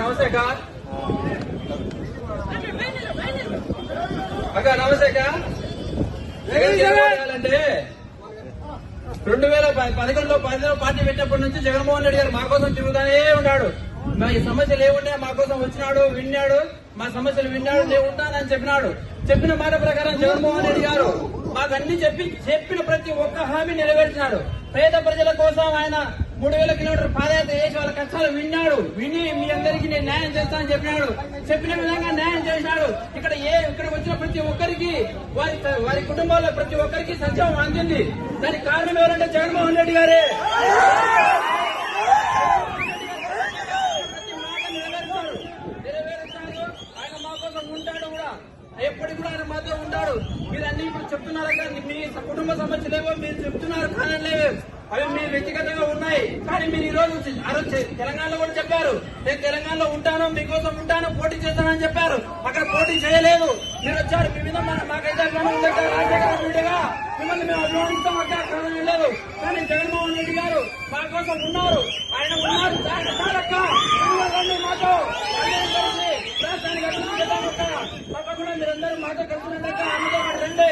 నమస్తే అక్క. అక్క నమస్తే అక్క. అంటే 2011లో పార్టీ పెట్టినప్పటి నుంచి జగన్మోహన్ రెడ్డి గారు మా కోసం తిరుగుతానే ఉన్నాడు. మా ఈ సమస్యలు ఏముండే మా కోసం వచ్చినాడు, విన్నాడు, మా సమస్యలు విన్నాడు, నేను ఉంటానని చెప్పినాడు. చెప్పిన మాట ప్రకారం జగన్మోహన్ రెడ్డి గారు మాకు అన్ని చెప్పిన ప్రతి ఒక్క హామీ నెరవేర్చినాడు. పేద ప్రజల కోసం ఆయన 3000 కిలోమీటర్ పాదయాత్ర చేసి వాళ్ళ కష్టాలు విని మీ అందరికీ నేను న్యాయం చేస్తానని చెప్పినాడు. చెప్పిన విధంగా న్యాయం చేసినాడు. ఇక్కడ వచ్చిన ప్రతి ఒక్కరికి వారి కుటుంబాల్లో ప్రతి ఒక్కరికి సంక్షేమం అందింది. దానికి కారణం ఎవరంటే జగన్మోహన్ రెడ్డి గారే. ఆయన మా కోసం ఉంటాడు కూడా, ఎప్పటికి కూడా ఆయన మాతో ఉంటాడు. మీరు అన్ని ఇప్పుడు చెప్తున్నారు కదా, మీ కుటుంబ సమస్యలేవో మీరు చెప్తున్నారు, కారణలేవో అవి మీరు వ్యక్తిగతంగా ఉన్నాయి. కానీ మీరు ఈ రోజు తెలంగాణలో కూడా చెప్పారు, నేను తెలంగాణలో ఉంటాను, మీకోసం ఉంటాను, పోటీ చేస్తానని చెప్పారు. అక్కడ పోటీ చేయలేదు, మీరు వచ్చారు. మీ మీద మాకైతే అభిమానం రాజశేఖర మిమ్మల్ని మేము అభిమానిస్తాం, అక్కడ కారణం లేదు. కానీ జగన్మోహన్ రెడ్డి గారు మా కోసం ఉన్నారు, ఆయన ఉన్నారు. మాతో రాష్ట్రానికి అభివృద్ధి చేద్దాం. తప్పకుండా మీరందరూ మాతో కలిసినట్టు రండి.